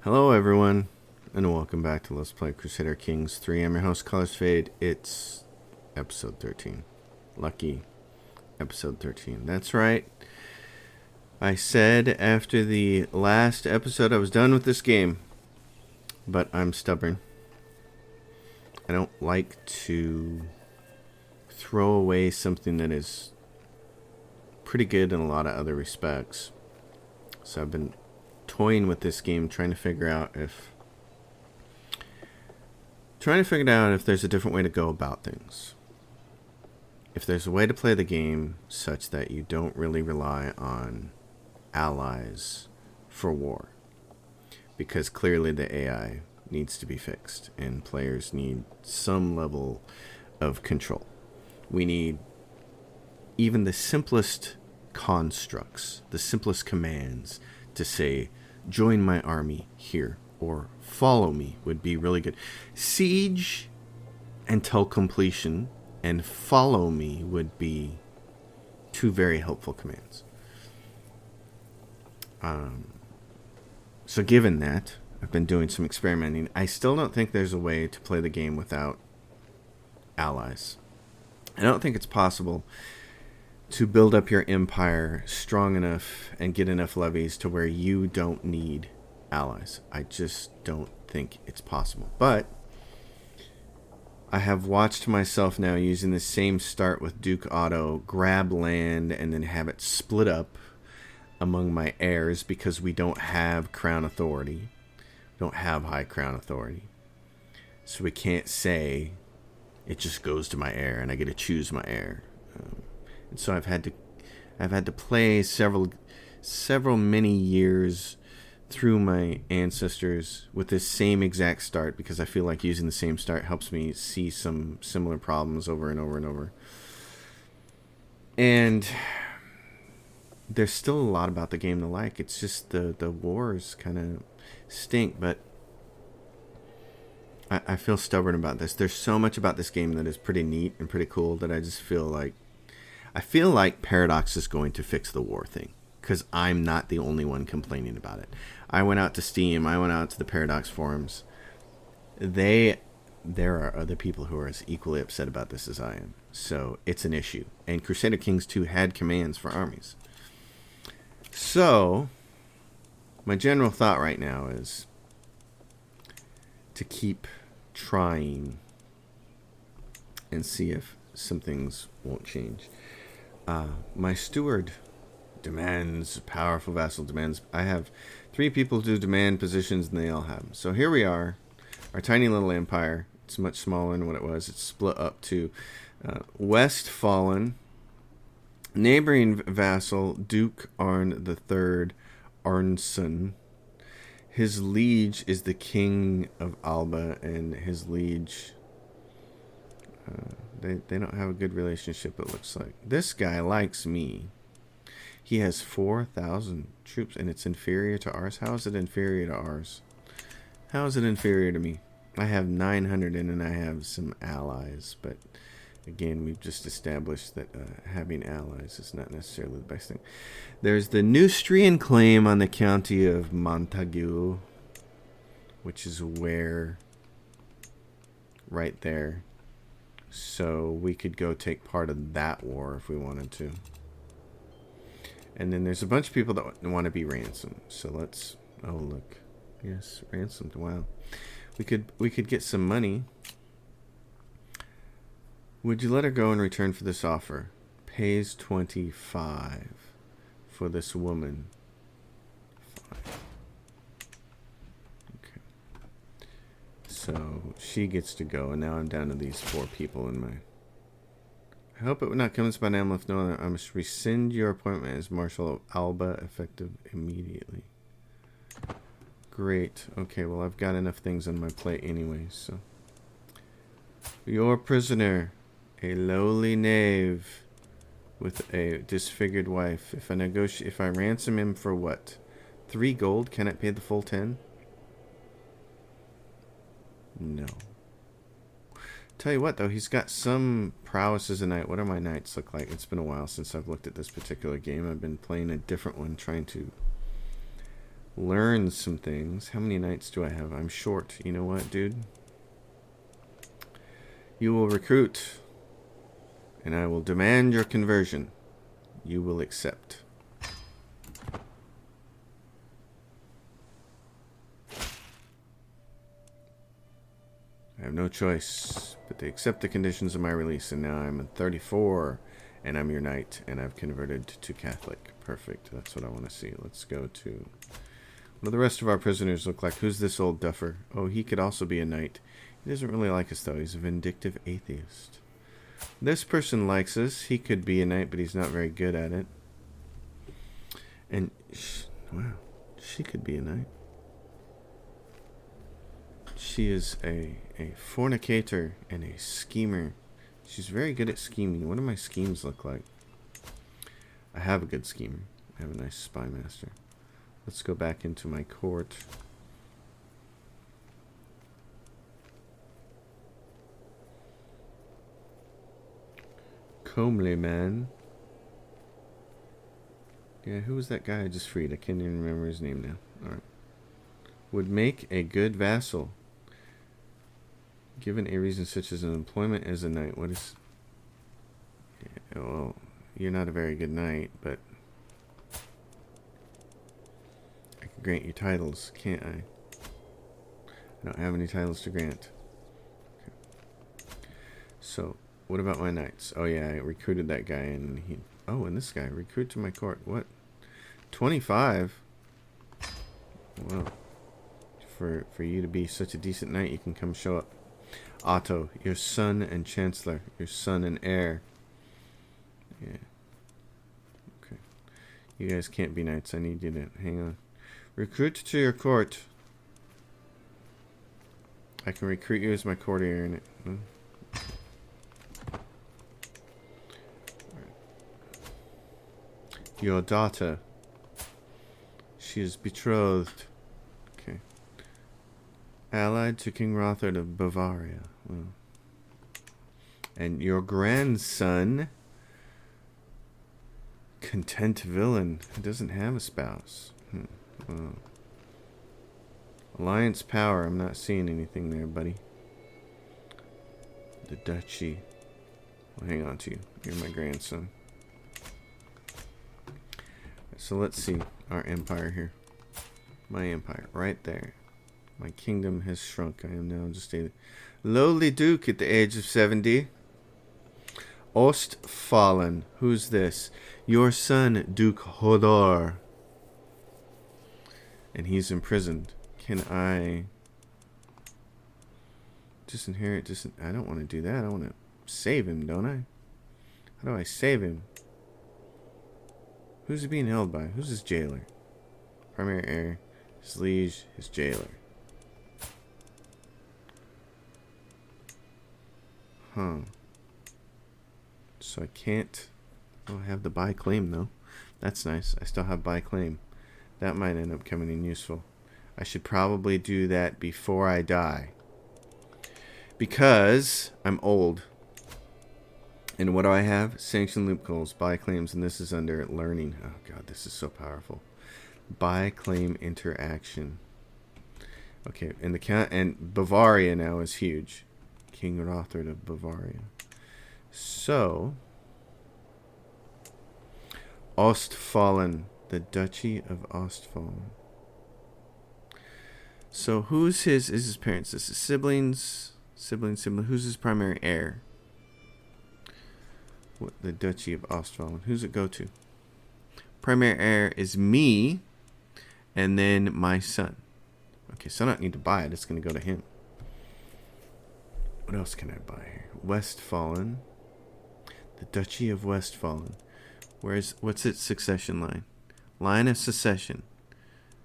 Hello, everyone, and welcome back to Let's Play Crusader Kings 3. I'm your host, Colors Fade. It's episode 13. Lucky episode 13. That's right. I said after the last episode I was done with this game, but I'm stubborn. I don't like to throw away something that is pretty good in a lot of other respects. So I've been toying with this game, trying to figure out if there's a different way to go about things. If there's a way to play the game such that you don't really rely on allies for war. Because clearly the AI needs to be fixed and players need some level of control. We need even the simplest constructs, the simplest commands to say, join my army here, or follow me would be really good. Siege until completion and follow me would be two very helpful commands. So given that, I've been doing some experimenting. I still don't think there's a way to play the game without allies. I don't think it's possible to build up your empire strong enough and get enough levies to where you don't need allies. I just don't think it's possible. But I have watched myself now using the same start with Duke Otto, grab land and then have it split up among my heirs because we don't have crown authority. We don't have high crown authority. So we can't say it just goes to my heir and I get to choose my heir. And so I've had to play several many years through my ancestors with this same exact start because I feel like using the same start helps me see some similar problems over and over and over. And there's still a lot about the game to like. It's just the wars kind of stink, but I feel stubborn about this. There's so much about this game that is pretty neat and pretty cool that I just feel like Paradox is going to fix the war thing because I'm not the only one complaining about it. I went out to Steam. I went out to the Paradox forums. There are other people who are as equally upset about this as I am. So it's an issue. And Crusader Kings 2 had commands for armies. So my general thought right now is to keep trying and see if some things won't change. My steward demands, powerful vassal demands. I have 3 people to demand positions and they all have them. So here we are, our tiny little empire. It's much smaller than what it was. It's split up to Westfallen, neighboring vassal, Duke Arn III Arnson. His liege is the king of Alba, and his liege... They don't have a good relationship, it looks like. This guy likes me. He has 4,000 troops, and it's inferior to ours. How is it inferior to ours? How is it inferior to me? I have 900 in, and I have some allies. But, again, we've just established that having allies is not necessarily the best thing. There's the Neustrian claim on the county of Montague, which is where... right there. So we could go take part of that war if we wanted to. And then there's a bunch of people that want to be ransomed. So let's... oh, look. Yes, ransomed. Wow. We could get some money. Would you let her go in return for this offer? Pays 25 for this woman. 5. Okay. So she gets to go, and now I'm down to these 4 people in my... I hope it would not come by name if no, I must rescind your appointment as Marshal of Alba, effective immediately. Great. Okay, well, I've got enough things on my plate anyway, so... Your prisoner, a lowly knave with a disfigured wife. If I ransom him for what? 3 gold? Can it pay the full 10? No. Tell you what, though, he's got some prowess as a knight. What do my knights look like? It's been a while since I've looked at this particular game. I've been playing a different one, trying to learn some things. How many knights do I have? I'm short. You know what, dude? You will recruit, and I will demand your conversion. You will accept. I have no choice but to accept the conditions of my release, and now I'm at 34, and I'm your knight, and I've converted to Catholic. Perfect. That's what I want to see. Let's go to... What do the rest of our prisoners look like? Who's this old duffer? Oh, he could also be a knight. He doesn't really like us, though. He's a vindictive atheist. This person likes us. He could be a knight, but he's not very good at it. And, wow, she could be a knight. She is a fornicator and a schemer. She's very good at scheming. What do my schemes look like? I have a good schemer. I have a nice spy master. Let's go back into my court. Comely man. Yeah, who was that guy I just freed? I can't even remember his name now. Alright. Would make a good vassal. Given a reason such as an employment as a knight. What is... Yeah, well, you're not a very good knight, but... I can grant you titles, can't I? I don't have any titles to grant. Okay. So, what about my knights? Oh yeah, I recruited that guy and he... Oh, and this guy. Recruit to my court. What? 25? Well, for you to be such a decent knight, you can come show up. Otto, your son and chancellor. Your son and heir. Yeah. Okay. You guys can't be knights. I need you to... Hang on. Recruit to your court. I can recruit you as my courtier in it. Hmm? Your daughter. She is betrothed. Okay. Allied to King Rothard of Bavaria. Well. And your grandson. Content villain. He doesn't have a spouse. Well. Alliance power. I'm not seeing anything there, buddy. The duchy. I'll hang on to you. You're my grandson. So let's see our empire here. My empire, right there. My kingdom has shrunk. I am now just a lowly duke at the age of 70. Ostfalen. Who's this? Your son, Duke Hodor. And he's imprisoned. Can I disinherit? I don't want to do that. I want to save him, don't I? How do I save him? Who's he being held by? Who's his jailer? Primary heir, his liege, his jailer. Huh. So I can't... Oh, I have the buy claim, though. That's nice. I still have buy claim. That might end up coming in useful. I should probably do that before I die. Because I'm old. And what do I have? Sanction loopholes, buy claims, and this is under learning. Oh god, this is so powerful. Buy claim interaction. Okay, and and Bavaria now is huge. King Rothard of Bavaria. So, Ostfalen, the Duchy of Ostfalen. So who's his parents? This is siblings, sibling. Who's his primary heir? What, the Duchy of Ostfalen. Who's it go to? Primary heir is me, and then my son. Okay, so I don't need to buy it. It's going to go to him. What else can I buy here? Westfalen. The Duchy of Westfalen. What's its succession line? Line of succession.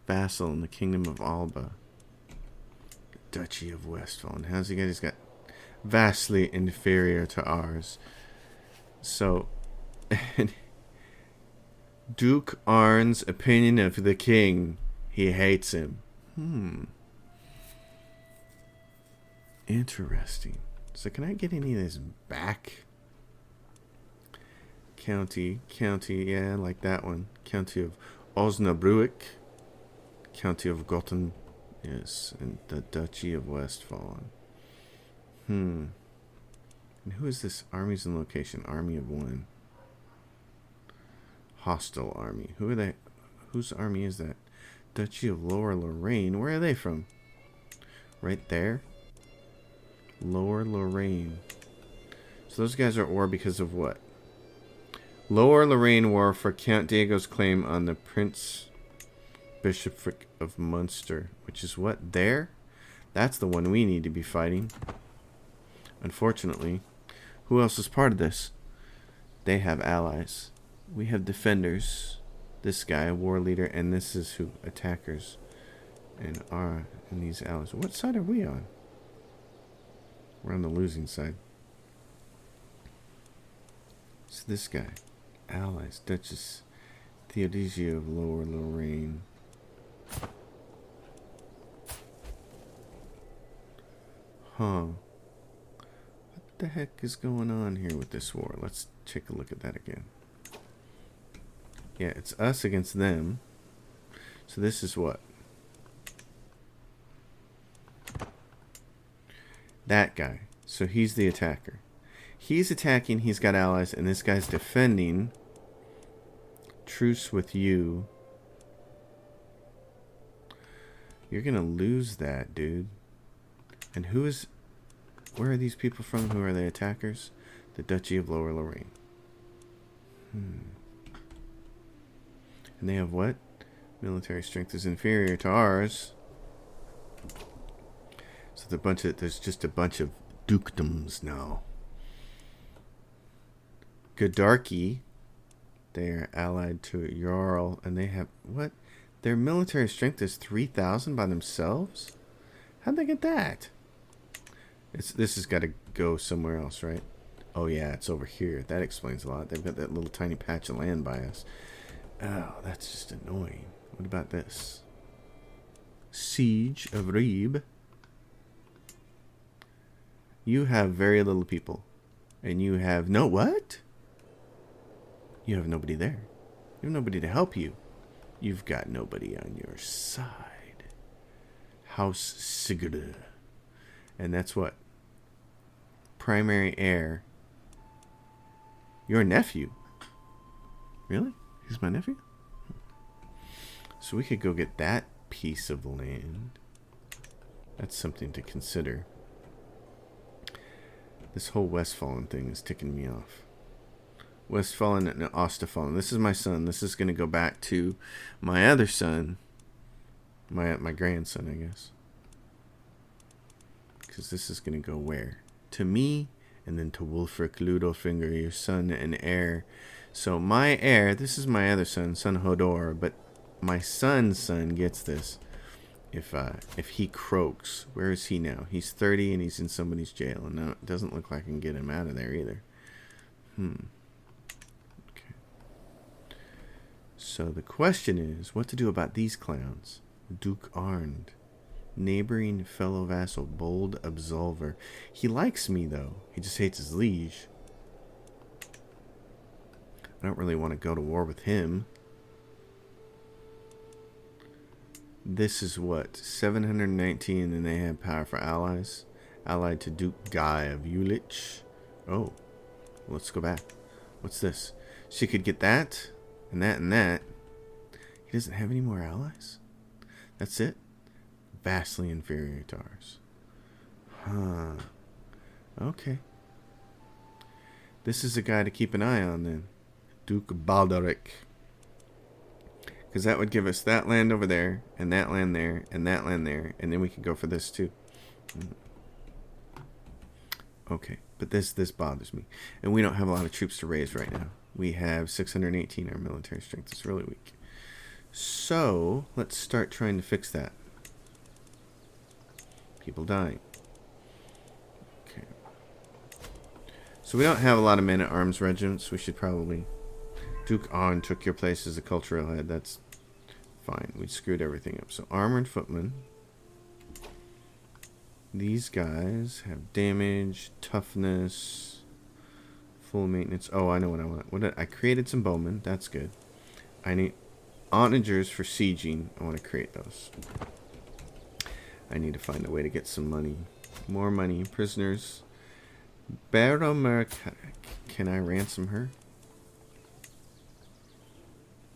Vassal in the Kingdom of Alba. The Duchy of Westfalen. How's he got? He's got vastly inferior to ours. So, Duke Arn's opinion of the king. He hates him. Interesting. So can I get any of this back? County, yeah, like that one. County of Osnabrück. County of Gothen. Yes, and the Duchy of Westfalen. And who is this? Armies and location. Army of 1. Hostile army. Who are they? Whose army is that? Duchy of Lower Lorraine. Where are they from? Right there. Lower Lorraine. So those guys are at war because of what? Lower Lorraine war for Count Diego's claim on the Prince Bishopric of Munster. Which is what? There? That's the one we need to be fighting. Unfortunately. Who else is part of this? They have allies. We have defenders. This guy, war leader, and this is who? Attackers. And these allies. What side are we on? We're on the losing side. It's this guy. Allies. Duchess Theodosia of Lower Lorraine. Huh. What the heck is going on here with this war? Let's take a look at that again. Yeah, it's us against them. So this is what? That guy. So he's the attacker. He's attacking, he's got allies, and this guy's defending. Truce with you. You're gonna lose that, dude. And who is... Where are these people from? Who are the attackers? The Duchy of Lower Lorraine. And they have what? Military strength is inferior to ours. So there's just a bunch of dukedoms now. Godarki, they are allied to Jarl, and they have what? Their military strength is 3,000 by themselves? How'd they get that? This has got to go somewhere else, right? Oh yeah, it's over here. That explains a lot. They've got that little tiny patch of land by us. Oh, that's just annoying. What about this? Siege of Ribe. You have very little people. And you have no what? You have nobody there. You have nobody to help you. You've got nobody on your side. House Sigurd. And that's what? Primary heir. Your nephew. Really? He's my nephew? So we could go get that piece of land. That's something to consider. This whole Westfalen thing is ticking me off. Westfalen and Ostfalen. This is my son. This is going to go back to my other son. My grandson, I guess. Because this is going to go where? To me, and then to Wulfric Ludofinger, your son and heir. So my heir, this is my other son, son Hodor, but my son's son gets this. If he croaks, where is he now? He's 30 and he's in somebody's jail, and now it doesn't look like I can get him out of there either. Okay. So the question is, what to do about these clowns? Duke Arnd. Neighboring fellow vassal, bold absolver. He likes me, though. He just hates his liege. I don't really want to go to war with him. This is what? 719, and they have power for allies. Allied to Duke Guy of Ulich. Oh. Let's go back. What's this? She could get that, and that, and that. He doesn't have any more allies? That's it? Vastly inferior to ours. Huh. Okay. This is a guy to keep an eye on, then. Duke Baldaric. Because that would give us that land over there, and that land there, and that land there, and then we could go for this too. Okay, but this bothers me. And we don't have a lot of troops to raise right now. We have 618. Our military strength is really weak. So, let's start trying to fix that. People dying. Okay. So we don't have a lot of men-at-arms regiments. We should probably... Duke On took your place as a cultural head. That's fine. We screwed everything up. So armored footmen. These guys have damage, toughness, full maintenance. Oh, I know what I want. I created some bowmen. That's good. I need... onagers for sieging. I want to create those. I need to find a way to get some money. More money. Prisoners. Baromer. Can I ransom her?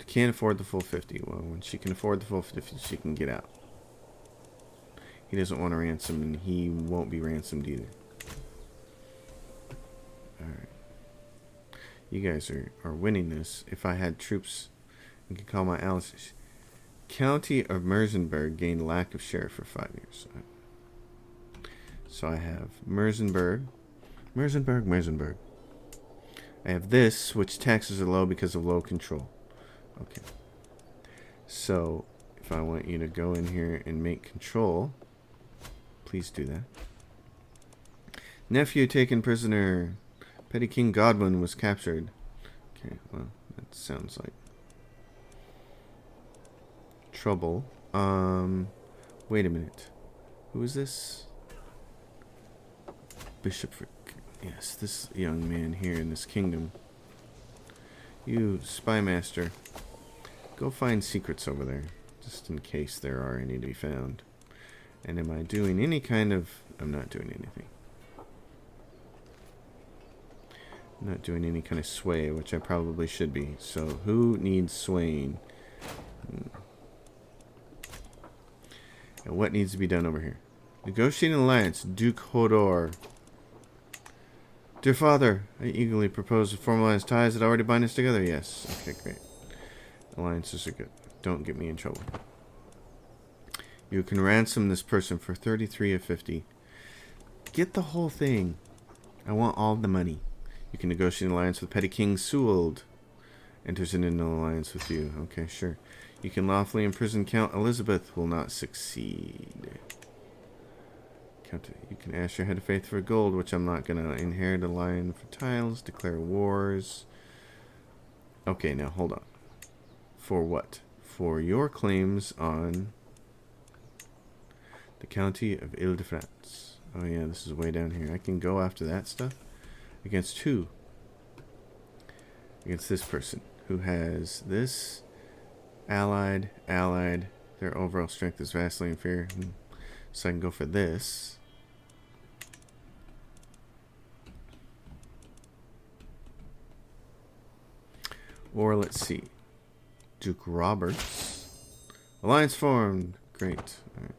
Can't afford the full 50. Well, when she can afford the full 50, she can get out. He doesn't want to ransom, and he won't be ransomed either. Alright. You guys are winning this. If I had troops, I could call my allies. County of Merseburg gained lack of sheriff for 5 years. So I have Merseburg. I have this, which taxes are low because of low control. Okay. So, if I want you to go in here and make control, please do that. Nephew taken prisoner. Petty King Godwin was captured. Okay, well, that sounds like trouble. Wait a minute. Who is this? Bishop. Yes, this young man here in this kingdom. You, spy master. Go find secrets over there, just in case there are any to be found. And am I doing any kind of... I'm not doing anything. I'm not doing any kind of sway, which I probably should be. So, who needs swaying? And what needs to be done over here? Negotiating alliance, Duke Hodor. Dear father, I eagerly propose to formalize ties that already bind us together. Yes. Okay, great. Alliances are good. Don't get me in trouble. You can ransom this person for 33 of 50. Get the whole thing. I want all the money. You can negotiate an alliance with Petty King Sewald. Enters into an alliance with you. Okay, sure. You can lawfully imprison Count Elizabeth. Will not succeed. You can ask your head of faith for gold, which I'm not going to. Inherit a lion for tiles. Declare wars. Okay, now hold on. For what? For your claims on the county of Ile-de-France. Oh yeah, this is way down here. I can go after that stuff. Against who? Against this person who has this allied. Their overall strength is vastly inferior. So I can go for this. Or let's see. Duke Roberts. Alliance formed. Great. All right.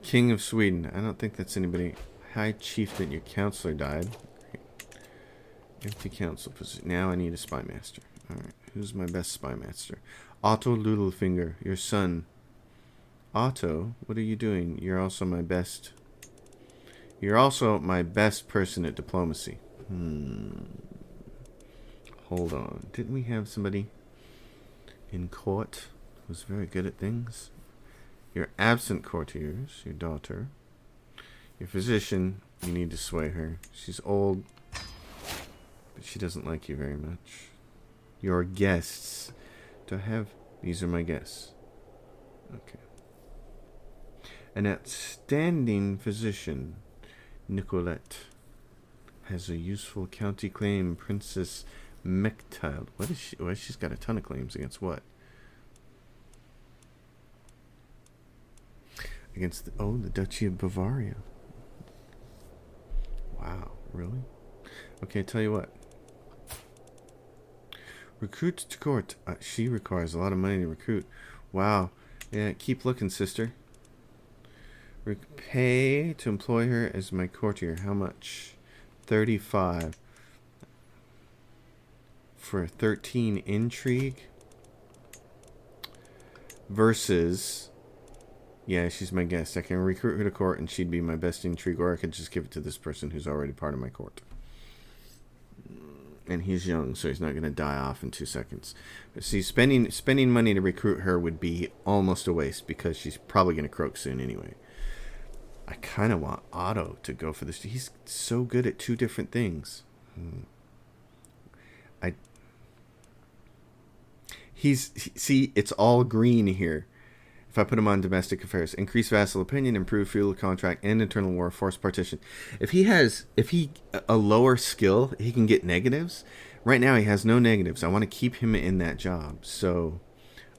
King of Sweden. I don't think that's anybody. High Chieftain, your counselor died. Great. Empty council position. Now I need a spy master. Alright. Who's my best spy master? Otto Littlefinger, your son. Otto, what are you doing? You're also my best. You're also my best person at diplomacy. Hold on. Didn't we have somebody in court who's very good at things? Your absent courtiers, your daughter. Your physician, you need to sway her. She's old, but she doesn't like you very much. Your guests. Do I have... These are my guests. Okay. An outstanding physician, Nicolette, has a useful county claim, Princess Mechthild. What is she? Well, she's got a ton of claims against what? Against the Duchy of Bavaria. Wow, really? Okay, tell you what. Recruit to court. She requires a lot of money to recruit. Wow. Yeah, keep looking, sister. Pay to employ her as my courtier. How much? 35. For 13 intrigue. Versus... Yeah, she's my guest. I can recruit her to court and she'd be my best intrigue, or I could just give it to this person who's already part of my court. And he's young, so he's not going to die off in 2 seconds. But see, spending money to recruit her would be almost a waste because she's probably going to croak soon anyway. I kind of want Otto to go for this. He's so good at 2 different things. See, it's all green here. If I put him on domestic affairs, increase vassal opinion, improve feudal contract, and internal war, forced partition. If he a lower skill, he can get negatives. Right now he has no negatives. I want to keep him in that job. So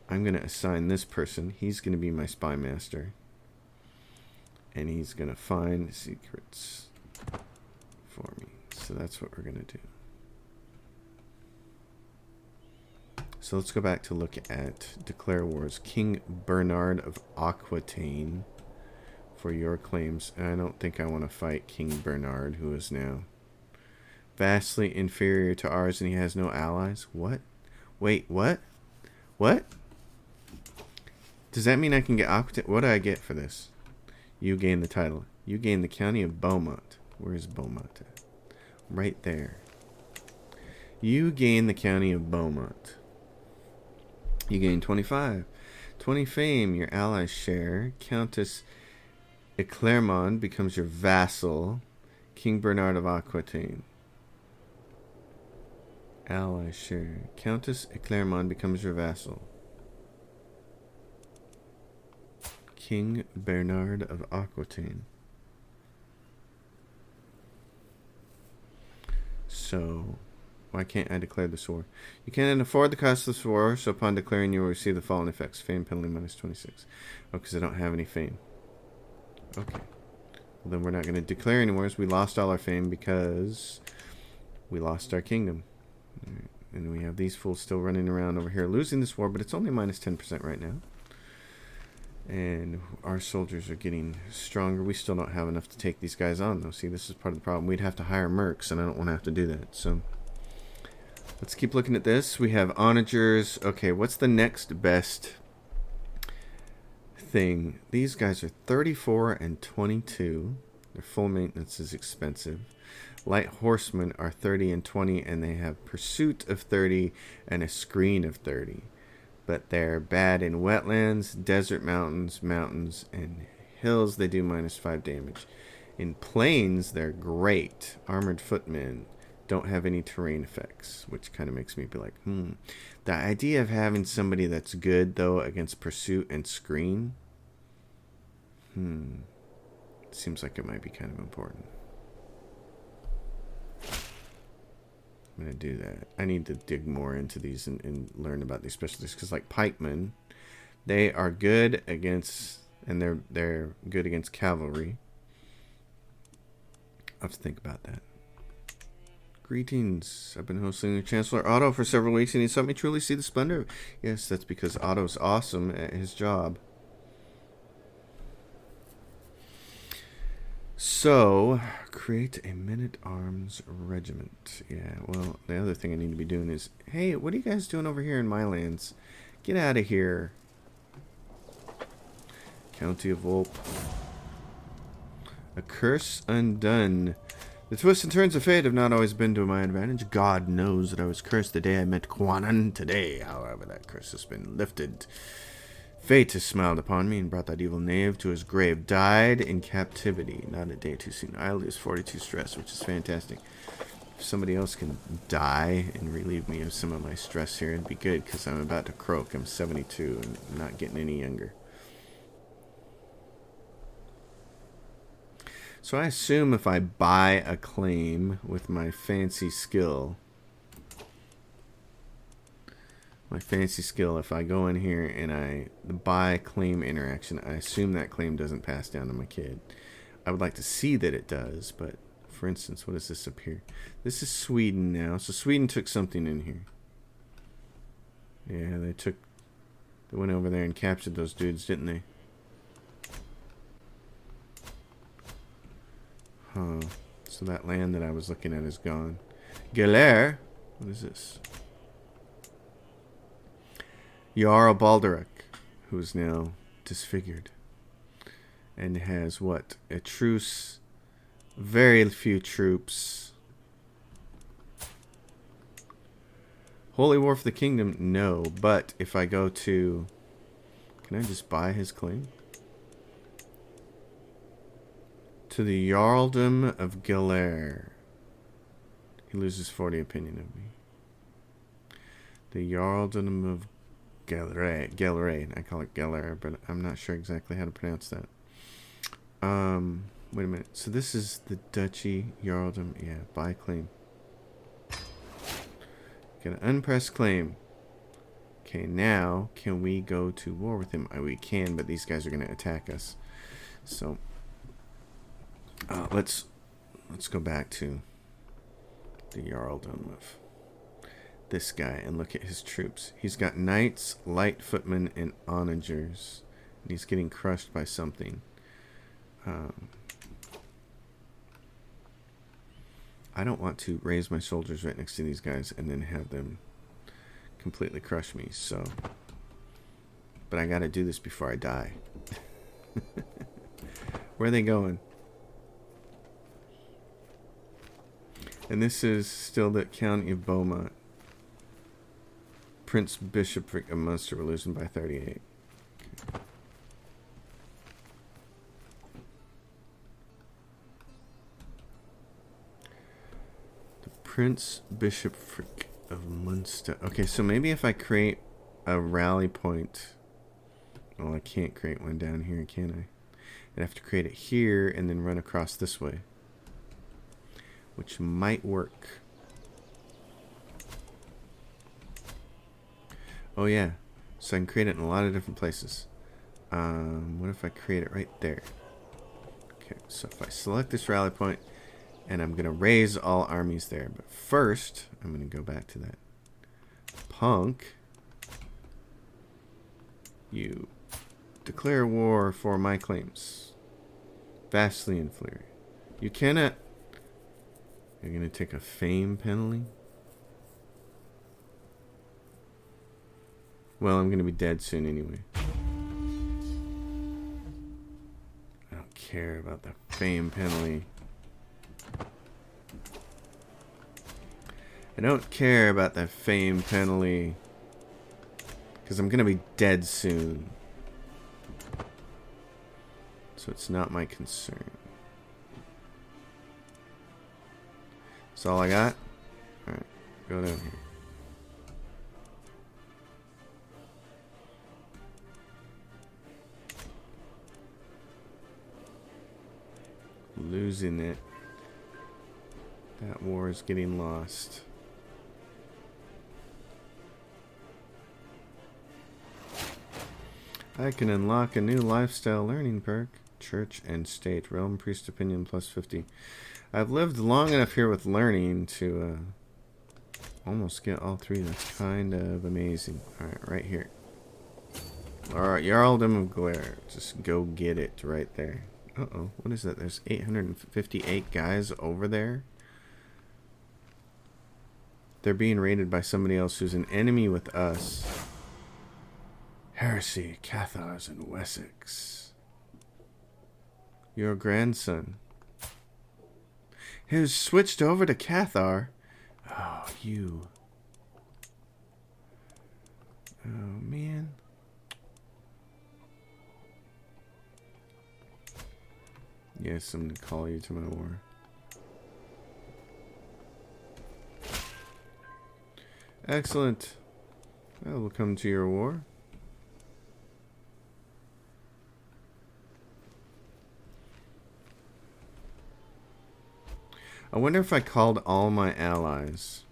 I'm going to assign this person. He's going to be my spy master. And he's going to find secrets for me. So that's what we're going to do. So let's go back to look at Declare Wars. King Bernard of Aquitaine for your claims. I don't think I want to fight King Bernard, who is now vastly inferior to ours, and he has no allies. What? Wait, what? What? Does that mean I can get Aquitaine? What do I get for this? You gain the title. You gain the county of Beaumont. Where is Beaumont at? Right there. You gain the county of Beaumont. You gain 25. 20 fame. Your allies share. Countess Eclairmont becomes your vassal. King Bernard of Aquitaine. Allies share. Countess Eclairmont becomes your vassal. King Bernard of Aquitaine. So, why can't I declare this war? You can't afford the cost of this war, so upon declaring you will receive the following effects. Fame penalty minus 26. Oh, because I don't have any fame. Okay. Well, then we're not going to declare any wars. We lost all our fame because we lost our kingdom. Right. And we have these fools still running around over here losing this war, but it's only minus 10% right now. And our soldiers are getting stronger. We still don't have enough to take these guys on, though. See, this is part of the problem. We'd have to hire mercs, and I don't want to have to do that. So, let's keep looking at this. We have onagers. Okay, what's the next best thing? These guys are 34 and 22. Their full maintenance is expensive. Light horsemen are 30 and 20, and they have pursuit of 30 and a screen of 30. But they're bad in wetlands, desert mountains, and hills. They do minus 5 damage. In plains, they're great. Armored footmen don't have any terrain effects, which kind of makes me be like, The idea of having somebody that's good, though, against pursuit and screen, seems like it might be kind of important. I'm going to do that. I need to dig more into these and learn about these specialties, because like pikemen, they are good against, and they're good against cavalry. I'll have to think about that. Greetings. I've been hosting the Chancellor Otto for several weeks, and he's helped me truly see the splendor. Yes, that's because Otto's awesome at his job. So, create a men-at-arms regiment. Yeah, well, the other thing I need to be doing is, hey, what are you guys doing over here in my lands? Get out of here. County of Volp. A curse undone. The twists and turns of fate have not always been to my advantage. God knows that I was cursed the day I met Quanon. Today, however, that curse has been lifted. Fate has smiled upon me and brought that evil knave to his grave. Died in captivity. Not a day too soon. I lose 42 stress, which is fantastic. If somebody else can die and relieve me of some of my stress here, it'd be good, because I'm about to croak. I'm 72 and I'm not getting any younger. So I assume if I buy a claim with my fancy skill, if I go in here and the buy claim interaction, I assume that claim doesn't pass down to my kid. I would like to see that it does, but for instance, what is this up here? This is Sweden now. So Sweden took something in here. Yeah, they went over there and captured those dudes, didn't they? Huh. So that land that I was looking at is gone. Galer? What is this? Jarl Balderek, who is now disfigured. And has what? A truce. Very few troops. Holy War for the Kingdom? No. But if I go to... Can I just buy his claim? To the Jarldom of Galer. He loses 40 opinion of me. The Jarldom of Galer. I call it Galer, but I'm not sure exactly how to pronounce that. Wait a minute. So this is the Duchy Jarldom. Yeah, buy claim. Get an unpressed claim. Okay, now can we go to war with him? We can, but these guys are going to attack us. So let's go back to the Jarldom of this guy and look at his troops. He's got knights, light footmen, and onagers. And he's getting crushed by something. I don't want to raise my soldiers right next to these guys and then have them completely crush me, so... But I gotta do this before I die. Where are they going? And this is still the County of Beaumont. Prince Bishopric of Munster, we're losing by 38. Okay. The Prince Bishopric of Munster. Okay, so maybe if I create a rally point... Well, I can't create one down here, can I? I have to create it here and then run across this way. Which might work. Oh yeah, so I can create it in a lot of different places. What if I create it right there? Okay, so if I select this rally point, and I'm going to raise all armies there. But first, I'm going to go back to that. Punk, you declare war for my claims. Vastly inferior. You cannot... You're going to take a fame penalty? Well, I'm going to be dead soon anyway. I don't care about the fame penalty. I don't care about the fame penalty. Because I'm going to be dead soon. So it's not my concern. That's all I got? Alright, go down here. Losing it. That war is getting lost. I can unlock a new lifestyle learning perk. Church and State. Realm Priest Opinion plus 50. I've lived long enough here with learning to almost get all three. That's kind of amazing. Alright, right here. Alright, Jarldom of Glare. Just go get it right there. Uh-oh, what is that? There's 858 guys over there. They're being raided by somebody else who's an enemy with us. Heresy, Cathars, and Wessex. Your grandson. Who's switched over to Cathar. Oh, you. Oh, man. Yes, I'm going to call you to my war. Excellent. I will come to your war. I wonder if I called all my allies,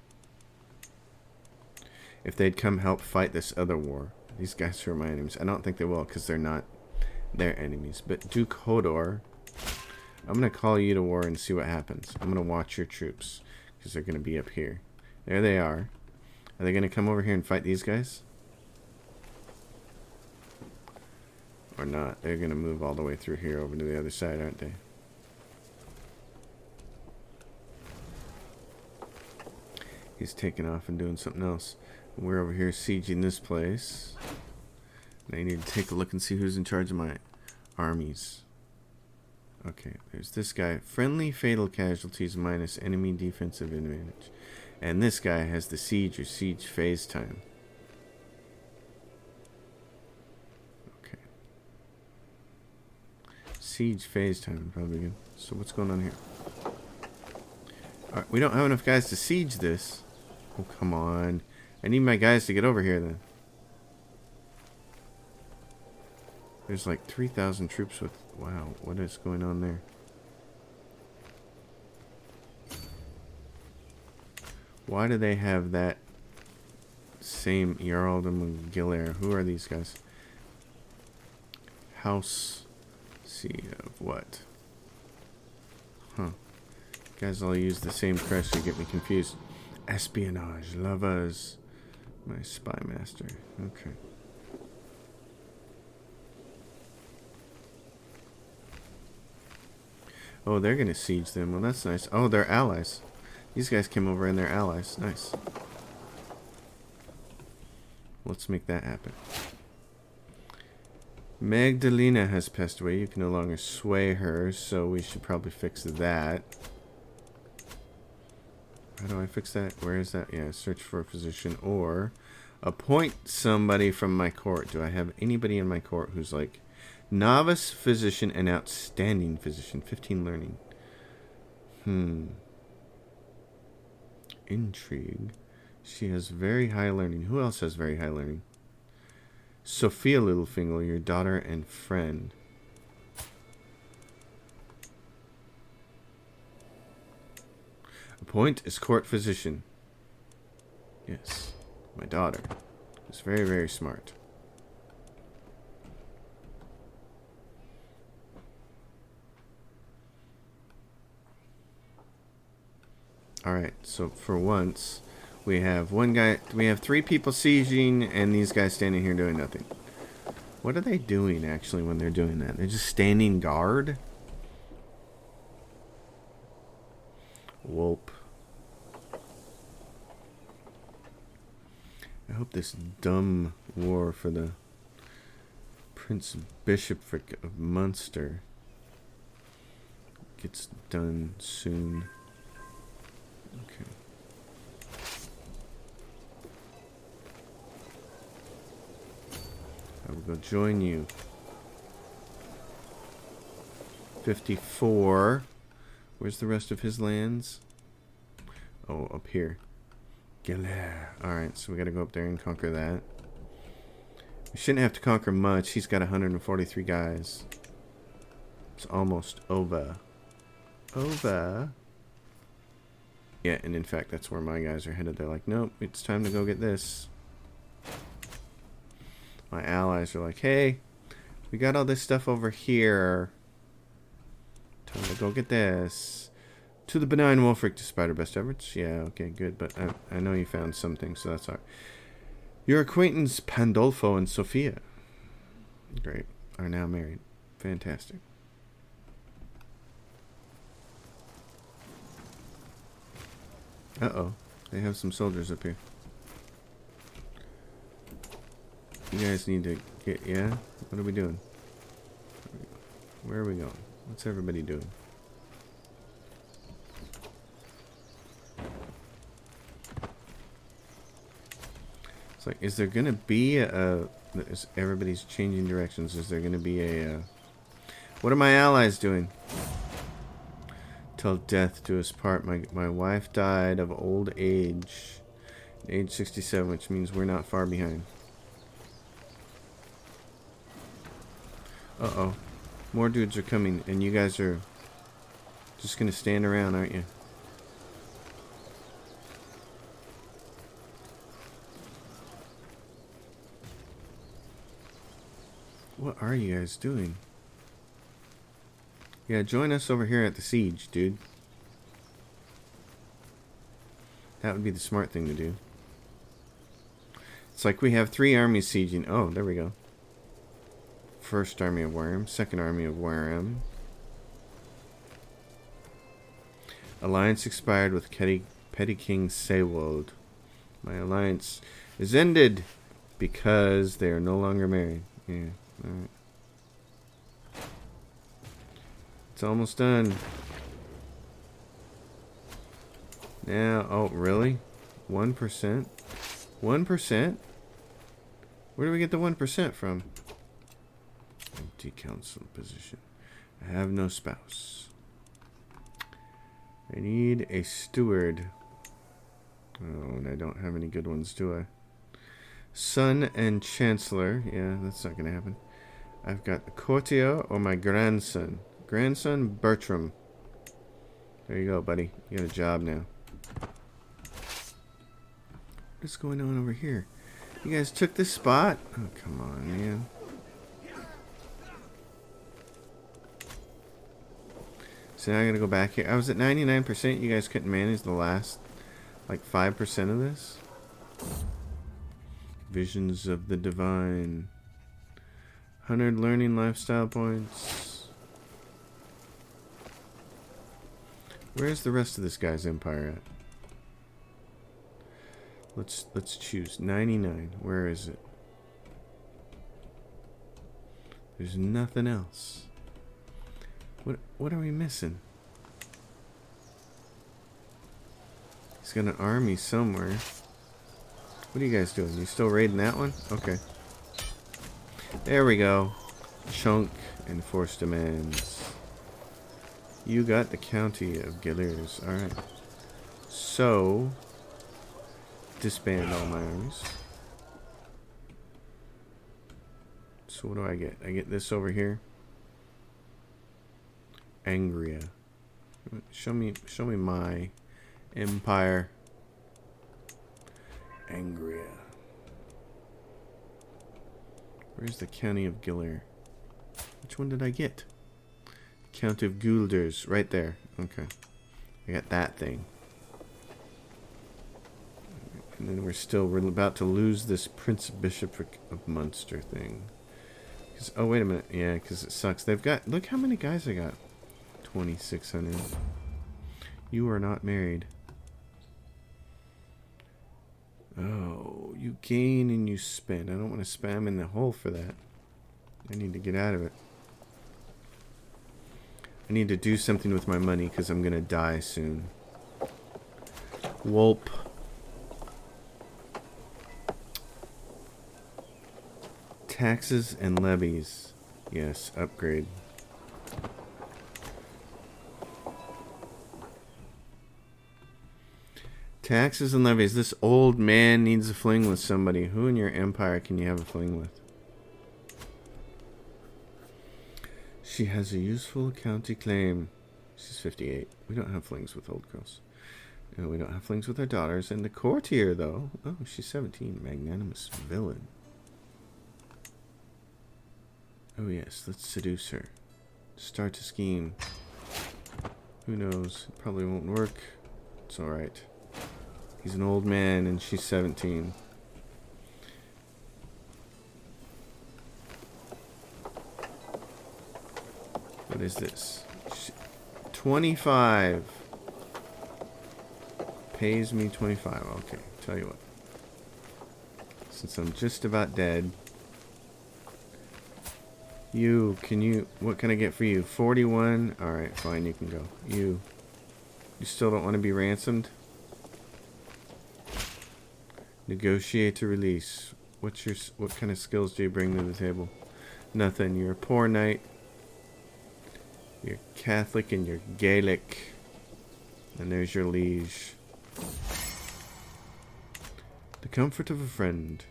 if they'd come help fight this other war. These guys are my enemies. I don't think they will because they're not their enemies. But Duke Hodor, I'm going to call you to war and see what happens. I'm going to watch your troops because they're going to be up here. There they are. Are they going to come over here and fight these guys? Or not? They're going to move all the way through here over to the other side, aren't they? He's taking off and doing something else. We're over here sieging this place. And I need to take a look and see who's in charge of my armies. Okay, there's this guy. Friendly fatal casualties minus enemy defensive advantage. And this guy has the siege or siege phase time. Okay. Siege phase time, probably good. So what's going on here? Alright, we don't have enough guys to siege this. Oh, come on. I need my guys to get over here then. There's like 3,000 troops with... Wow, what is going on there? Why do they have that same Jarldom and Gilair. Who are these guys? House. See of what? Huh. Guys all use the same crest, you get me confused. Espionage. Lovers. My spy master. Okay. Oh, they're gonna siege them. Well, that's nice. Oh, they're allies. These guys came over and they're allies. Nice. Let's make that happen. Magdalena has passed away. You can no longer sway her, so we should probably fix that. How do I fix that? Where is that? Yeah, search for a physician or appoint somebody from my court. Do I have anybody in my court who's like novice physician and outstanding physician? 15 learning. Intrigue. She has very high learning. Who else has very high learning? Sophia Littlefinger, your daughter and friend. Appoint as court physician. Yes, my daughter is very, very smart. Alright, so for once, we have one guy, we have 3 people sieging, and these guys standing here doing nothing. What are they doing, actually, when they're doing that? They're just standing guard? Whoop. I hope this dumb war for the Prince Bishopric of Munster gets done soon. Okay. I will go join you. 54. Where's the rest of his lands? Oh, up here. Gilair. Alright, so we gotta go up there and conquer that. We shouldn't have to conquer much. He's got 143 guys. It's almost over. Over. Yeah, and in fact, that's where my guys are headed. They're like, nope, it's time to go get this. My allies are like, hey, we got all this stuff over here. Time to go get this. To the benign Wolfric, despite our best efforts. Yeah, okay, good. But I know you found something, so that's all right. Your acquaintance Pandolfo and Sophia, great, are now married. Fantastic. Uh-oh. They have some soldiers up here. You guys need to get... Yeah? What are we doing? Where are we going? What's everybody doing? It's like, is there going to be a... Everybody's changing directions. Is there going to be a... What are my allies doing? Till death do us part. My wife died of old age. Age 67, which means we're not far behind. Uh-oh. More dudes are coming, and you guys are just going to stand around, aren't you? What are you guys doing? Yeah, join us over here at the siege, dude. That would be the smart thing to do. It's like we have 3 armies sieging. Oh, there we go. First army of Wareham. Second army of Wareham. Alliance expired with Petty King Sewald. My alliance is ended because they are no longer married. Yeah, alright. It's almost done. Now, oh, really? 1%? 1%? Where do we get the 1% from? Empty council position. I have no spouse. I need a steward. Oh, and I don't have any good ones, do I? Son and chancellor. Yeah, that's not going to happen. I've got a courtier or my grandson. Grandson Bertram. There you go, buddy. You got a job now. What's going on over here? You guys took this spot? Oh, come on, man. So now I gotta go back here. I was at 99%. You guys couldn't manage the last, like, 5% of this? Visions of the Divine. 100 learning lifestyle points. Where's the rest of this guy's empire at? Let's choose 99. Where is it? There's nothing else. What are we missing? He's got an army somewhere. What are you guys doing? You still raiding that one? Okay. There we go. Chunk and force demands. You got the county of Gilliers. Alright. So, disband all my armies. So what do I get? I get this over here. Angria. Show me my empire. Angria. Where's the county of Giller? Which one did I get? County of Guelders, right there. Okay. I got that thing. And then we're about to lose this Prince Bishopric of Munster thing. Oh, wait a minute. Yeah, because it sucks. They've got... Look how many guys I got. 2,600. You are not married. Oh, you gain and you spend. I don't want to spam in the hole for that. I need to get out of it. I need to do something with my money because I'm going to die soon. Wulp. Taxes and levies. Yes, upgrade. Taxes and levies. This old man needs a fling with somebody. Who in your empire can you have a fling with? She has a useful county claim. She's 58. We don't have flings with old girls. No, we don't have flings with our daughters. And the courtier, though. Oh, she's 17. Magnanimous villain. Oh, yes. Let's seduce her. Start a scheme. Who knows? It probably won't work. It's alright. He's an old man and she's 17. What is this? 25. Pays me 25. Okay, tell you what. Since I'm just about dead. What can I get for you? 41? Alright, fine, you can go. You still don't want to be ransomed? Negotiate to release. What kind of skills do you bring to the table? Nothing. You're a poor knight. You're Catholic and you're Gaelic. And there's your liege. The comfort of a friend.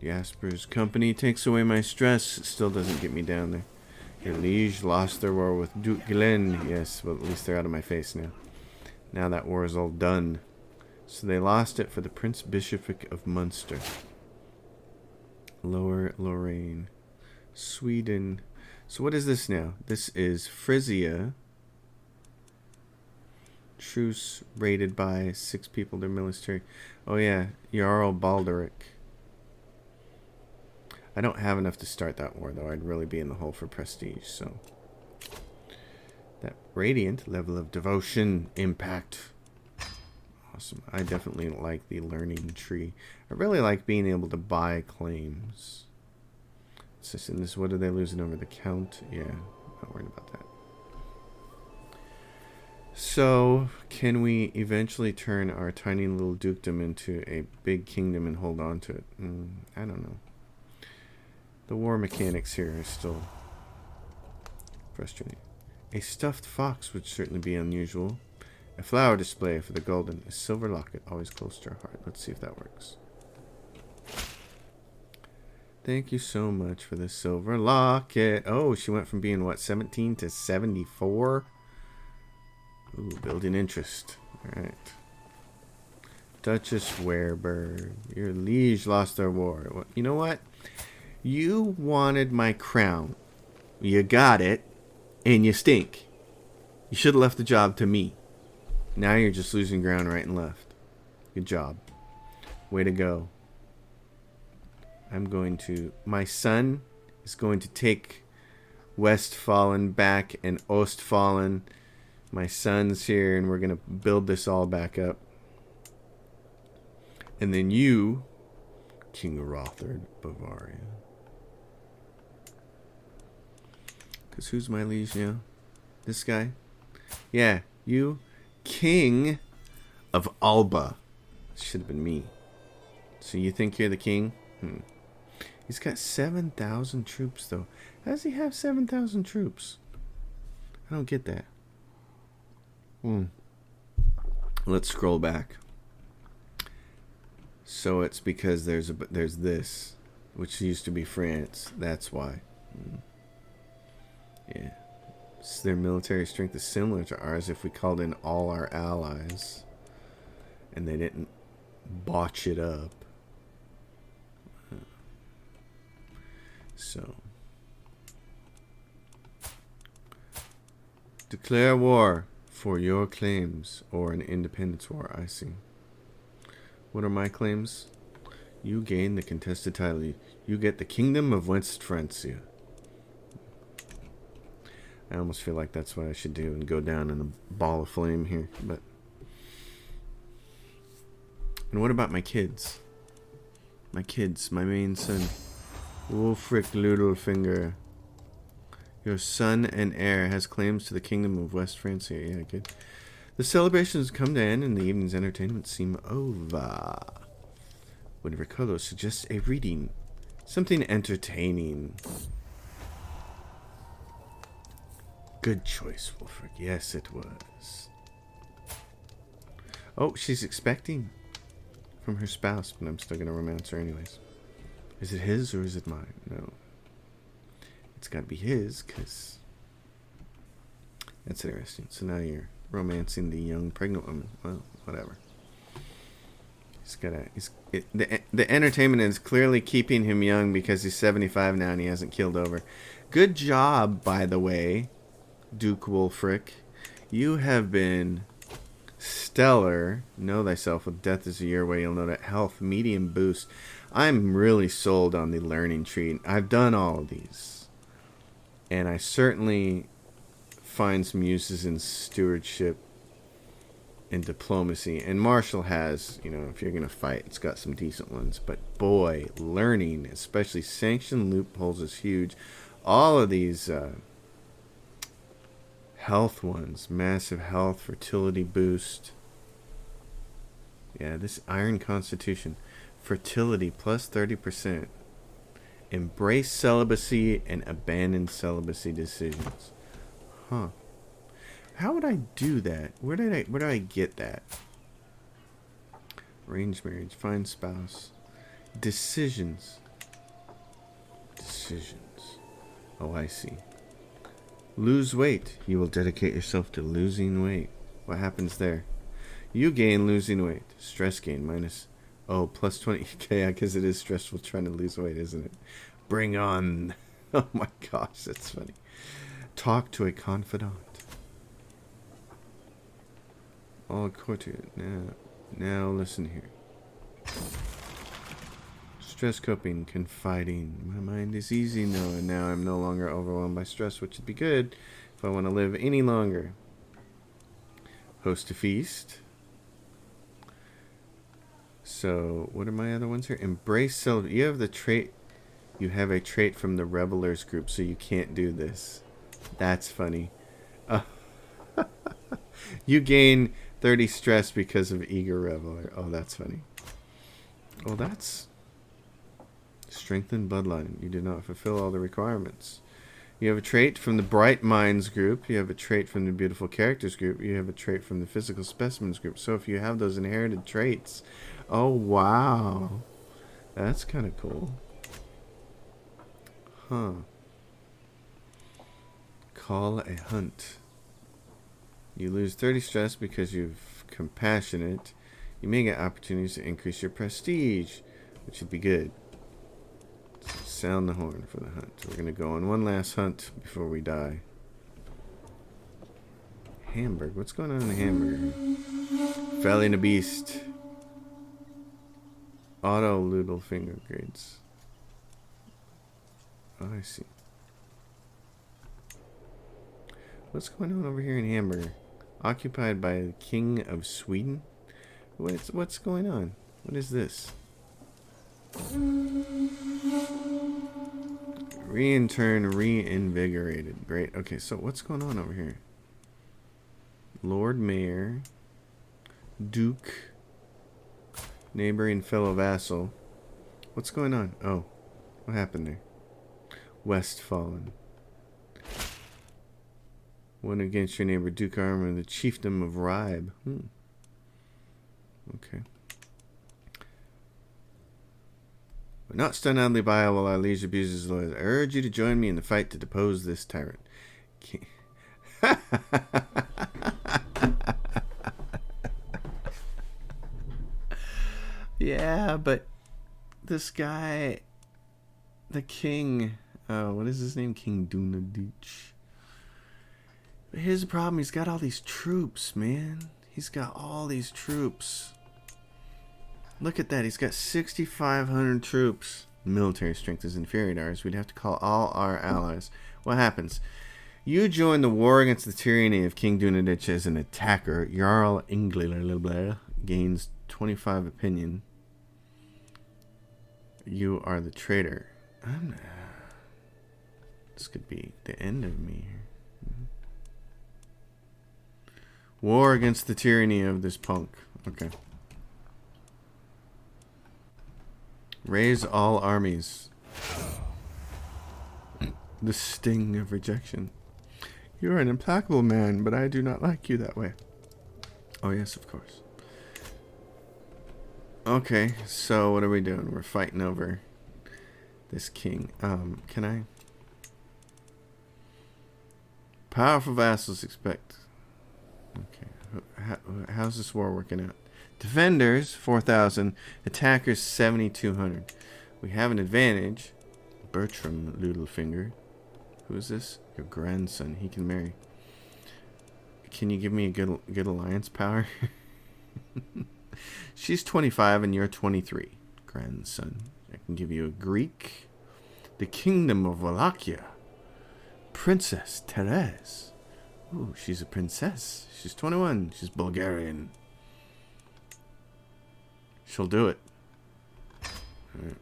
Jasper's company takes away my stress. It still doesn't get me down there. Your liege lost their war with Duke Glenn. Yes, well, at least they're out of my face now. Now that war is all done. So they lost it for the Prince Bishopric of Munster. Lower Lorraine. Sweden. So what is this now? This is Frisia. Truce raided by 6 people. Their military. Oh yeah, Jarl Balderic. I don't have enough to start that war though. I'd really be in the hole for prestige, so. That radiant level of devotion, impact. Awesome. I definitely like the learning tree. I really like being able to buy claims. It's just in this, what are they losing over the count? Yeah, not worried about that. So, can we eventually turn our tiny little dukedom into a big kingdom and hold on to it? I don't know. The war mechanics here are still frustrating. A stuffed fox would certainly be unusual. A flower display for the golden. A silver locket, always close to our heart. Let's see if that works. Thank you so much for the silver locket. Oh, she went from being, what, 17 to 74? Ooh, building interest. Alright. Duchess Werebird. Your liege lost their war. You know what? You wanted my crown. You got it, and you stink. You should have left the job to me. Now you're just losing ground right and left. Good job. Way to go. My son is going to take Westfalen back and Ostfalen. My son's here, and we're going to build this all back up. And then you, King Rothard, Bavaria. Because who's my liege now? This guy? Yeah, you, King of Alba. Should have been me. So you think you're the king? He's got 7,000 troops, though. How does he have 7,000 troops? I don't get that. Let's scroll back. So it's because there's this, which used to be France. That's why. Yeah. So their military strength is similar to ours if we called in all our allies and they didn't botch it up. So declare war for your claims or an independence war. I see. What are my claims? You gain the contested title. You get the Kingdom of West Francia. I almost feel like that's what I should do and go down in a ball of flame here. But and what about my kids? My kids, my main son, Wolfric Littlefinger. Your son and heir has claims to the Kingdom of West Francia. Yeah, good. The celebrations come to end and the evening's entertainment seem over. Whenever Carlos suggests a reading, something entertaining. Good choice, Wolfric. Yes, it was. Oh, she's expecting from her spouse, but I'm still going to romance her anyways. Is it his or is it mine? No. It's got to be his, because that's interesting. So now you're romancing the young pregnant woman. Well, whatever. The entertainment is clearly keeping him young because he's 75 now and he hasn't killed over. Good job, by the way, Duke Wolfric. You have been stellar. Know thyself with death is a year where you'll know that health, medium boost. I'm really sold on the learning tree. I've done all of these. And I certainly find some uses in stewardship and diplomacy. And martial has, if you're going to fight, it's got some decent ones. But boy, learning, especially sanctioned loopholes, is huge. All of these health ones, massive health, fertility boost. Yeah, this Iron Constitution. Fertility plus 30%. Embrace celibacy and abandon celibacy decisions. Huh. How would I do that? Where do I get that? Arranged marriage, find spouse. Decisions. Oh, I see. Lose weight. You will dedicate yourself to losing weight. What happens there? You gain losing weight. Stress gain minus... Oh, plus 20. Okay, because it is stressful trying to lose weight, isn't it? Bring on. Oh my gosh, that's funny. Talk to a confidant. All courtier. Now listen here. Stress coping, confiding. My mind is easy now, and now I'm no longer overwhelmed by stress, which would be good if I want to live any longer. Host a feast. So, what are my other ones here? Embrace self. You have a trait from the Revelers group, so you can't do this. That's funny. You gain 30 stress because of eager reveler. Oh, that's funny. Oh, that's strengthened bloodline. You did not fulfill all the requirements. You have a trait from the Bright Minds group. You have a trait from the Beautiful Characters group. You have a trait from the Physical Specimens group. So if you have those inherited traits, oh wow, that's kind of cool. Huh. Call a hunt. You lose 30 stress because you're compassionate. You may get opportunities to increase your prestige, which would be good. Sound the horn for the hunt. We're going to go on one last hunt before we die. Hamburg. What's going on in the hamburger? Felling a beast. Auto Little finger upgrades. Oh, I see. What's going on over here in Hamburger? Occupied by the King of Sweden? What's going on? What is this? Return reinvigorated. Great. Okay, so what's going on over here? Lord Mayor, Duke, neighboring fellow vassal. What's going on? Oh, what happened there? Westfalen. One against your neighbor Duke Armor, the chiefdom of Ribe. Okay. But not stand idly by while our liege abuses the laws. I urge you to join me in the fight to depose this tyrant. Yeah, but this guy, the king, what is his name? King Dunadich. Here's the problem. He's got all these troops, man. He's got all these troops. Look at that. He's got 6,500 troops. Military strength is inferior to ours. We'd have to call all our allies. What happens? You join the war against the tyranny of King Dunadich as an attacker. Jarl Inglir gains 25 opinion. You are the traitor. This could be the end of me here. War against the tyranny of this punk. Okay. Raise all armies. The sting of rejection. You are an implacable man, but I do not like you that way. Oh, yes, of course. Okay, so what are we doing? We're fighting over this king. Can I? Powerful vassals expect. Okay. How's this war working out? Defenders, 4,000. Attackers, 7,200. We have an advantage. Bertram Littlefinger. Who is this? Your grandson. He can marry. Can you give me a good alliance power? She's 25 and you're 23. Grandson. I can give you a Greek. The Kingdom of Wallachia. Princess Therese. Ooh, she's a princess. She's 21. She's Bulgarian. She'll do it. Right.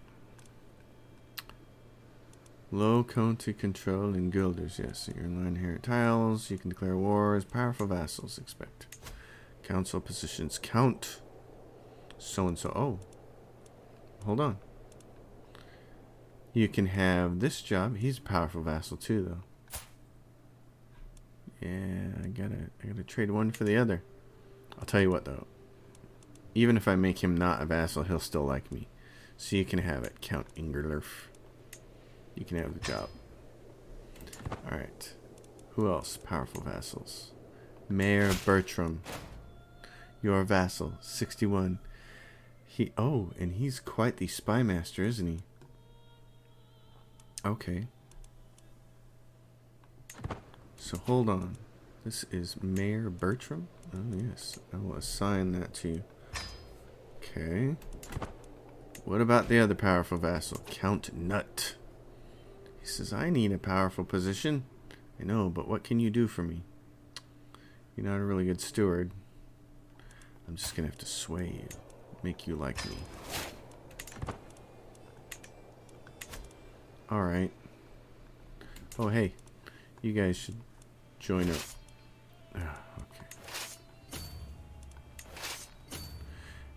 Low county control in guilders. Yes, your line here at tiles. You can declare wars. Powerful vassals expect. Council positions count. So and so. Oh, hold on. You can have this job. He's a powerful vassal too, though. Yeah, I gotta trade one for the other. I'll tell you what, though. Even if I make him not a vassal, he'll still like me. So you can have it, Count Ingerlerf. You can have the job. Alright. Who else? Powerful vassals. Mayor Bertram. Your vassal, 61. And he's quite the spy master, isn't he? Okay. So hold on. This is Mayor Bertram? Oh, yes. I will assign that to you. Okay. What about the other powerful vassal? Count Nut. He says, I need a powerful position. I know, but what can you do for me? You're not a really good steward. I'm just going to have to sway you. Make you like me. Alright. Oh, hey. You guys should join up. Okay.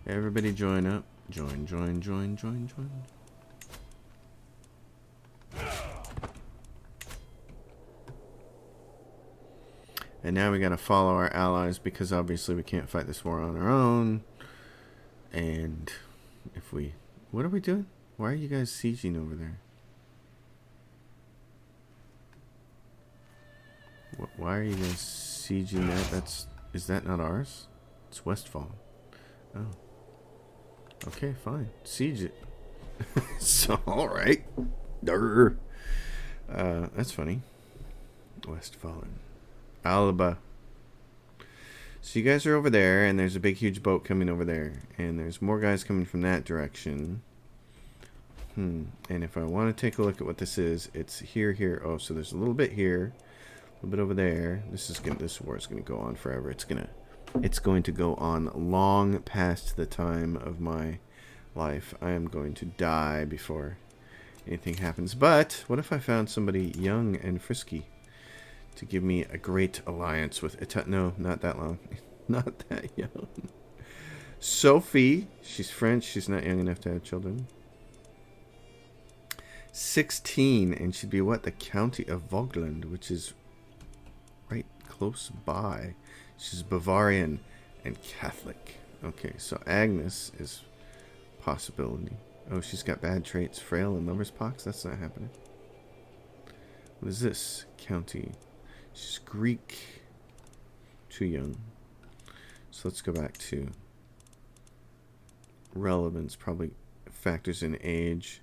Everybody join up. Join. And now we gotta follow our allies because obviously we can't fight this war on our own. And if we... What are we doing? Why are you guys sieging over there? Why are you guys sieging that? Is that not ours? It's Westfall. Oh. Okay, fine. Siege it. So, alright. Durr. That's funny. Westfalen. Alba. So you guys are over there, and there's a big, huge boat coming over there. And there's more guys coming from that direction. And if I want to take a look at what this is, it's here. Oh, so there's a little bit here. A little bit over there. This war is gonna go on forever. It's going to go on long past the time of my life. I am going to die before anything happens. But what if I found somebody young and frisky to give me a great alliance with no, not that long. Not that young. Sophie. She's French. She's not young enough to have children. 16, and she'd be what? The county of Vogtland, which is right close by. She's Bavarian and Catholic. Okay, so Agnes is possibility. Oh, she's got bad traits. Frail and lover's pox? That's not happening. What is this? County. She's Greek. Too young. So let's go back to relevance. Probably factors in age.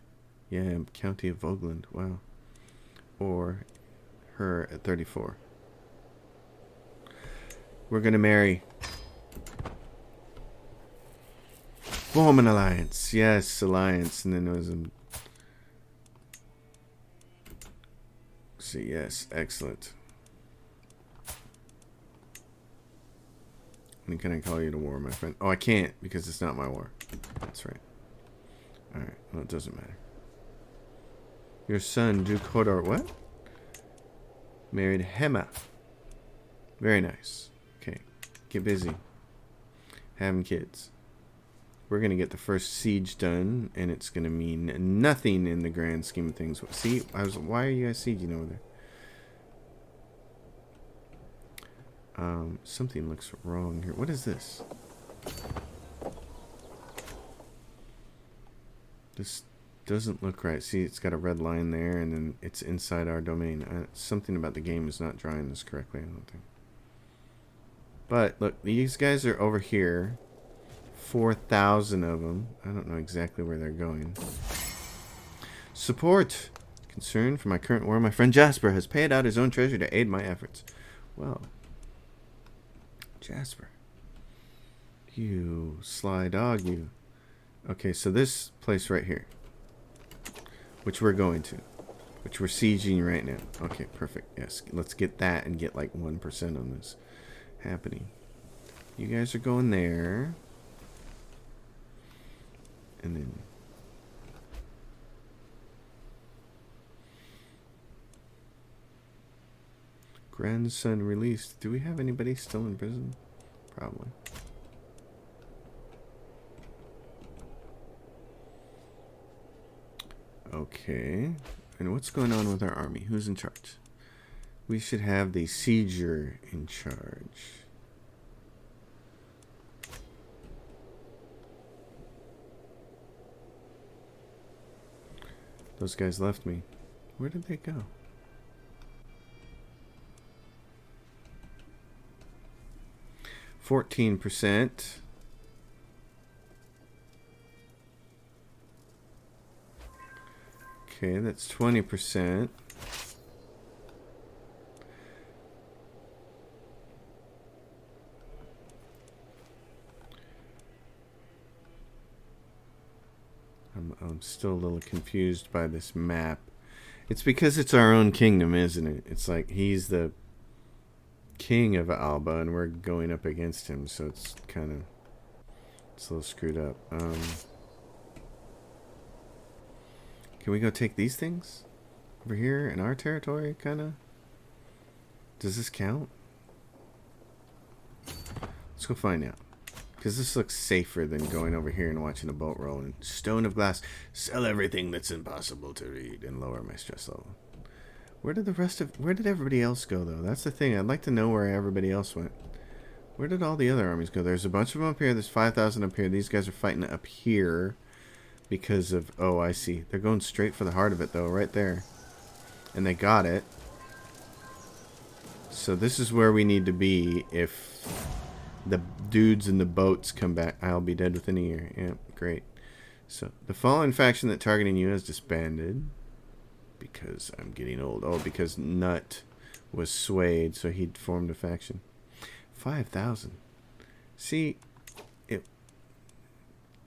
Yeah, County of Vogtland. Wow. Or her at 34. We're going to marry. Form an alliance. Yes, alliance. And then there was a... See, yes, excellent. When can I call you to war, my friend? Oh, I can't because it's not my war. That's right. Alright, well, it doesn't matter. Your son, Duke Hodor, what? Married Hema. Very nice. Okay, get busy. Having kids. We're going to get the first siege done, and it's going to mean nothing in the grand scheme of things. See, why are you guys sieging over there? Something looks wrong here. What is this? This doesn't look right. See, it's got a red line there, and then it's inside our domain. Something about the game is not drawing this correctly, I don't think. But, look, these guys are over here. 4,000 of them. I don't know exactly where they're going. Support! Concern for my current war, my friend Jasper has paid out his own treasure to aid my efforts. Well, Jasper. You sly dog, you. Okay, so this place right here, which we're going to, which we're sieging right now. Okay, perfect. Yes, let's get that and get like 1% on this happening. You guys are going there. And then grandson released. Do we have anybody still in prison? Probably. Okay. And what's going on with our army? Who's in charge? We should have the sieger in charge. Those guys left me. Where did they go? %. Okay, that's 20%. I'm still a little confused by this map. It's because it's our own kingdom, isn't it? It's like he's the king of Alba and we're going up against him, so it's kind of, it's a little screwed up. Can we go take these things over here in our territory, kind of? Does this count? Let's go find out. Because this looks safer than going over here and watching a boat roll. And stone of glass. Sell everything that's impossible to read and lower my stress level. Where did everybody else go, though? That's the thing. I'd like to know where everybody else went. Where did all the other armies go? There's a bunch of them up here. There's 5,000 up here. These guys are fighting up here because of... Oh, I see. They're going straight for the heart of it, though, right there. And they got it. So this is where we need to be if the dudes in the boats come back. I'll be dead within a year. Yeah, Great. So, the fallen faction that targeting you has disbanded. Because I'm getting old. Oh, because Nut was swayed, so he'd formed a faction. 5,000. See, it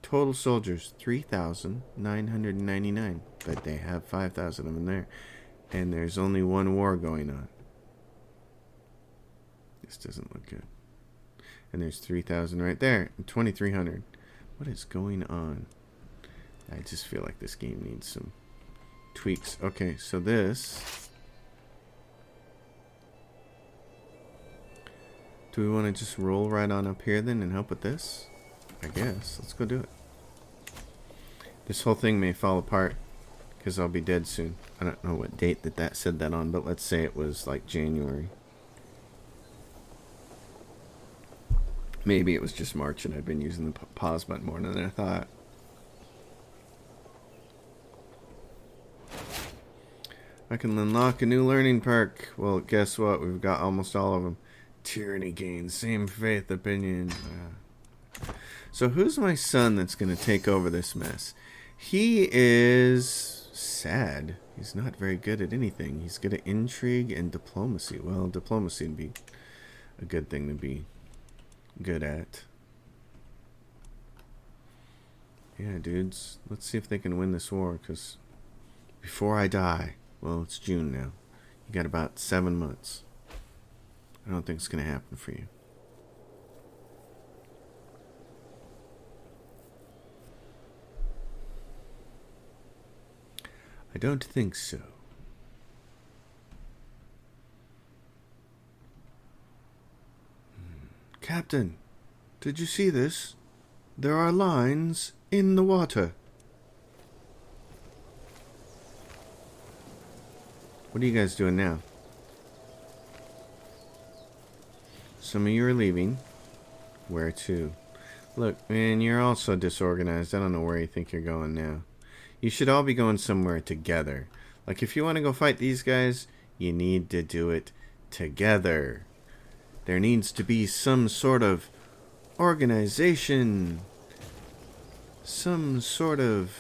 total soldiers 3,999, but they have 5,000 of them there, and there's only one war going on. This doesn't look good. And there's 3,000 right there, and 2,300. What is going on? I just feel like this game needs some tweaks. Okay, so this. Do we want to just roll right on up here then and help with this? I guess. Let's go do it. This whole thing may fall apart because I'll be dead soon. I don't know what date that said that on, but let's say it was like January. Maybe it was just March and I've been using the pause button more than I thought. I can unlock a new learning perk. Well, guess what? We've got almost all of them. Tyranny gains. Same faith opinion. So who's my son that's going to take over this mess? He is sad. He's not very good at anything. He's good at intrigue and diplomacy. Well, diplomacy would be a good thing to be good at. Yeah, dudes. Let's see if they can win this war, because before I die... Well, it's June now. You got about 7 months. I don't think it's going to happen for you. I don't think so. Captain, did you see this? There are lines in the water. What are you guys doing now? Some of you are leaving. Where to? Look, man, you're all so disorganized. I don't know where you think you're going now. You should all be going somewhere together. Like, if you want to go fight these guys, you need to do it together. There needs to be some sort of organization. Some sort of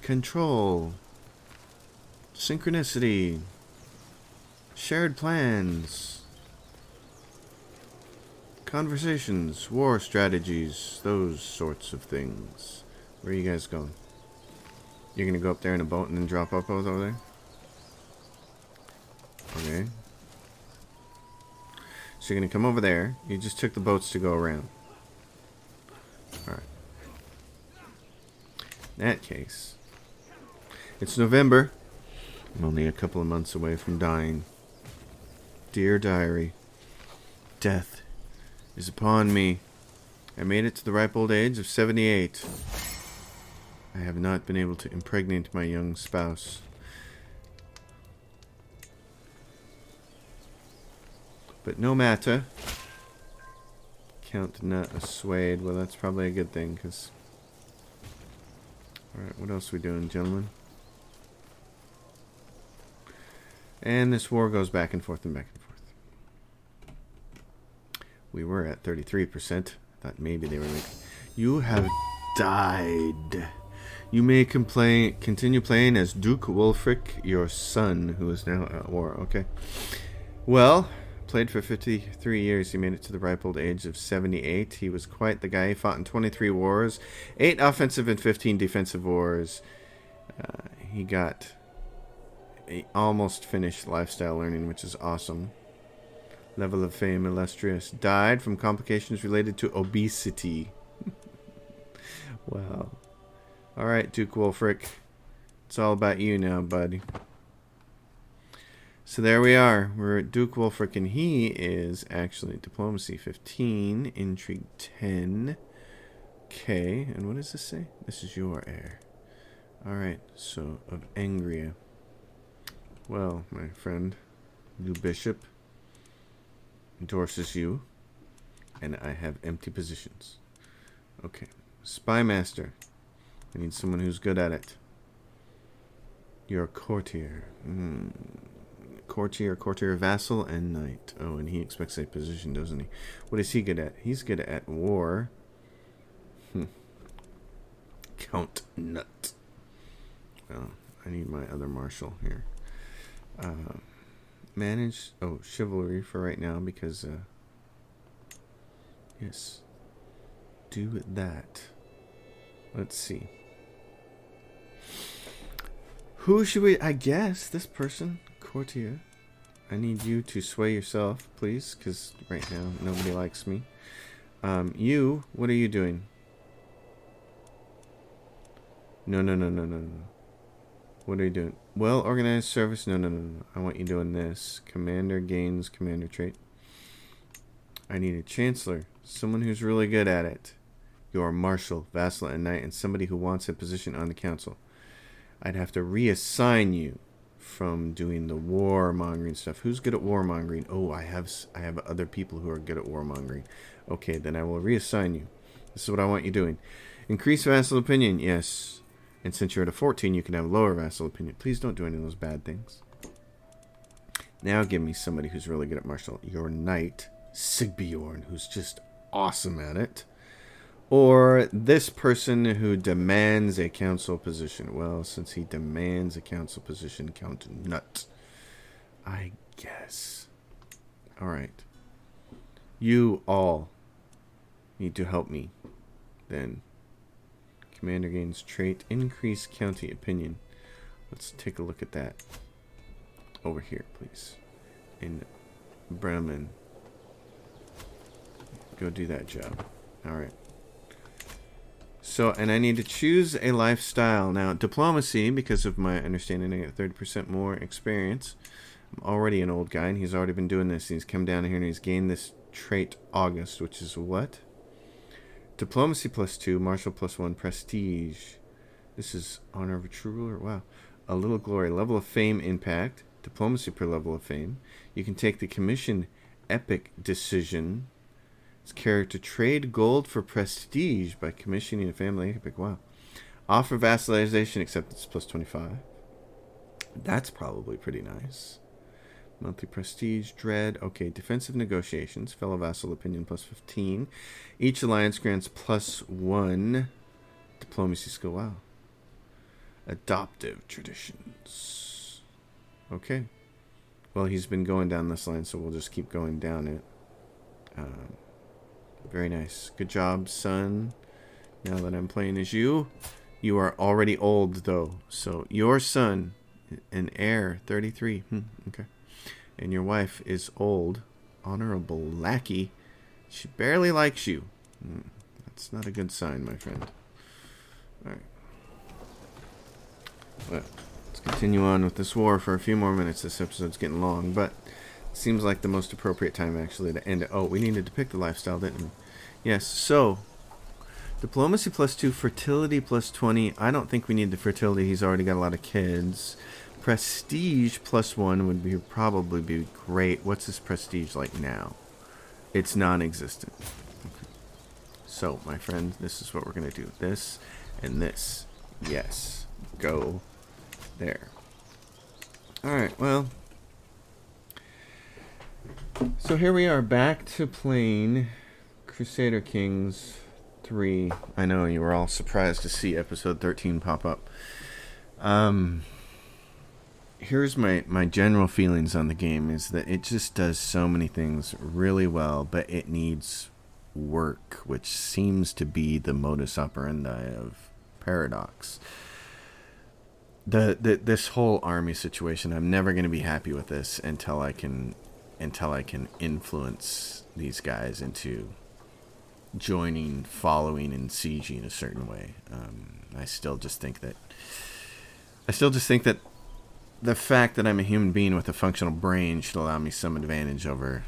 control. Synchronicity. Shared plans. Conversations. War strategies. Those sorts of things. Where are you guys going? You're going to go up there in a boat and then drop up over there? Okay. So you're going to come over there. You just took the boats to go around. Alright. In that case, it's November. I'm only a couple of months away from dying. Dear diary, death is upon me. I made it to the ripe old age of 78. I have not been able to impregnate my young spouse. But no matter. Count not assuade. Well, that's probably a good thing, because... Alright, what else are we doing, gentlemen? And this war goes back and forth and back and forth. We were at 33%. Thought maybe they were like... You have died. You may continue playing as Duke Wulfric, your son, who is now at war. Okay. Well... Played for 53 years. He made it to the ripe old age of 78. He was quite the guy. He fought in 23 wars, 8 offensive and 15 defensive wars. He got a almost finished lifestyle learning, which is awesome. Level of fame illustrious. Died from complications related to obesity. Wow. All right, Duke Wulfric. It's all about you now, buddy. So there we are. We're at Duke Wulfric, and he is actually Diplomacy 15, Intrigue 10. Okay, and what does this say? This is your heir. Alright, so of Angria. Well, my friend, new bishop endorses you, and I have empty positions. Okay, Spy Master. I need someone who's good at it. You're a courtier. courtier, vassal, and knight. Oh, and he expects a position, doesn't he? What is he good at? He's good at war. Count Nut. Well, I need my other marshal here. Manage. Oh, chivalry for right now because. Yes. Do that. Let's see. Who should we... I guess this person, courtier. I need you to sway yourself, please, because right now nobody likes me. You, what are you doing? No. What are you doing? Well, organized service. No. I want you doing this. Commander gains commander trait. I need a chancellor. Someone who's really good at it. You're a marshal, vassal, and knight, and somebody who wants a position on the council. I'd have to reassign you from doing the warmongering stuff. Who's good at warmongering? Oh, I have other people who are good at warmongering. Okay, then I will reassign you. This is what I want you doing. Increase vassal opinion. Yes. And since you're at a 14, you can have lower vassal opinion. Please don't do any of those bad things. Now give me somebody who's really good at martial. Your knight, Sigbjorn, who's just awesome at it. Or this person who demands a council position. Well, since he demands a council position, Count Nut. I guess. Alright. You all need to help me. Then. Commander gains trait. Increase county opinion. Let's take a look at that. Over here, please. In Bremen. Go do that job. Alright. So, and I need to choose a lifestyle. Now, diplomacy, because of my understanding, I get 30% more experience. I'm already an old guy, and he's already been doing this. He's come down here, and he's gained this trait, August, which is what? Diplomacy +2, martial +1, prestige. This is honor of a true ruler. Wow. A little glory. Level of fame impact. Diplomacy per level of fame. You can take the commission epic decision. It's character trade gold for prestige by commissioning a family epic. Wow. Offer vassalization acceptance +25. That's probably pretty nice. Monthly prestige, dread. Okay, defensive negotiations. Fellow vassal opinion +15. Each alliance grants +1. Diplomacy skill. Wow. Adoptive traditions. Okay. Well, he's been going down this line, so we'll just keep going down it. Very nice. Good job, son. Now that I'm playing as you. You are already old, though. So, your son, an heir, 33. Okay. And your wife is old. Honorable lackey. She barely likes you. That's not a good sign, my friend. Alright. Well, let's continue on with this war for a few more minutes. This episode's getting long, but it seems like the most appropriate time, actually, to end it. Oh, we needed to pick the lifestyle, didn't we? Yes, so... Diplomacy +2, fertility +20. I don't think we need the fertility. He's already got a lot of kids. Prestige +1 would probably be great. What's his prestige like now? It's non-existent. Okay. So, my friend, this is what we're going to do. This and this. Yes. Go there. Alright, well. So here we are, back to playing Crusader Kings 3. I know you were all surprised to see episode 13 pop up. Here's my general feelings on the game is that it just does so many things really well, but it needs work, which seems to be the modus operandi of Paradox. This whole army situation, I'm never going to be happy with this until I can influence these guys into joining, following, and sieging a certain way. I still just think that the fact that I'm a human being with a functional brain should allow me some advantage over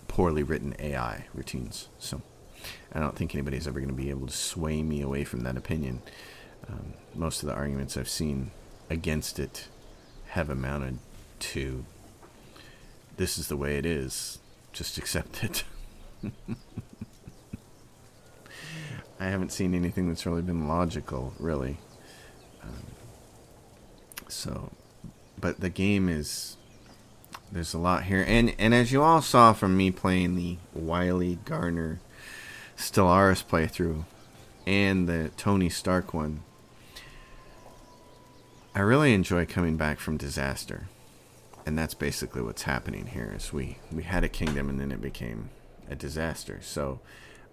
poorly written AI routines. So I don't think anybody's ever going to be able to sway me away from that opinion. Most of the arguments I've seen against it have amounted to, this is the way it is, just accept it. I haven't seen anything that's really been logical, really. But the game is there's a lot here. And as you all saw from me playing the Wiley Garner Stellaris playthrough and the Tony Stark one, I really enjoy coming back from disaster. And that's basically what's happening here, is we had a kingdom and then it became a disaster. So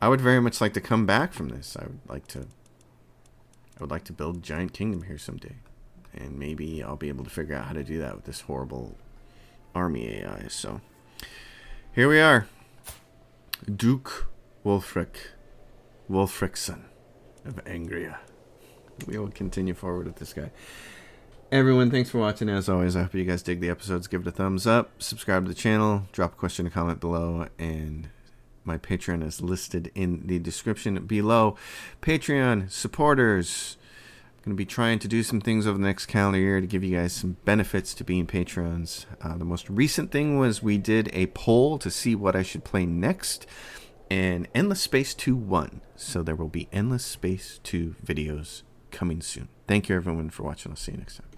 I would very much like to come back from this. I would like to build a giant kingdom here someday. And maybe I'll be able to figure out how to do that with this horrible army AI. So here we are. Duke Wolfricsson of Angria. We will continue forward with this guy. Everyone, thanks for watching. As always, I hope you guys dig the episodes. Give it a thumbs up. Subscribe to the channel. Drop a question or comment below. And my Patreon is listed in the description below. Patreon supporters. I'm going to be trying to do some things over the next calendar year to give you guys some benefits to being Patrons. The most recent thing was we did a poll to see what I should play next. And Endless Space 2 won. So there will be Endless Space 2 videos coming soon. Thank you, everyone, for watching. I'll see you next time.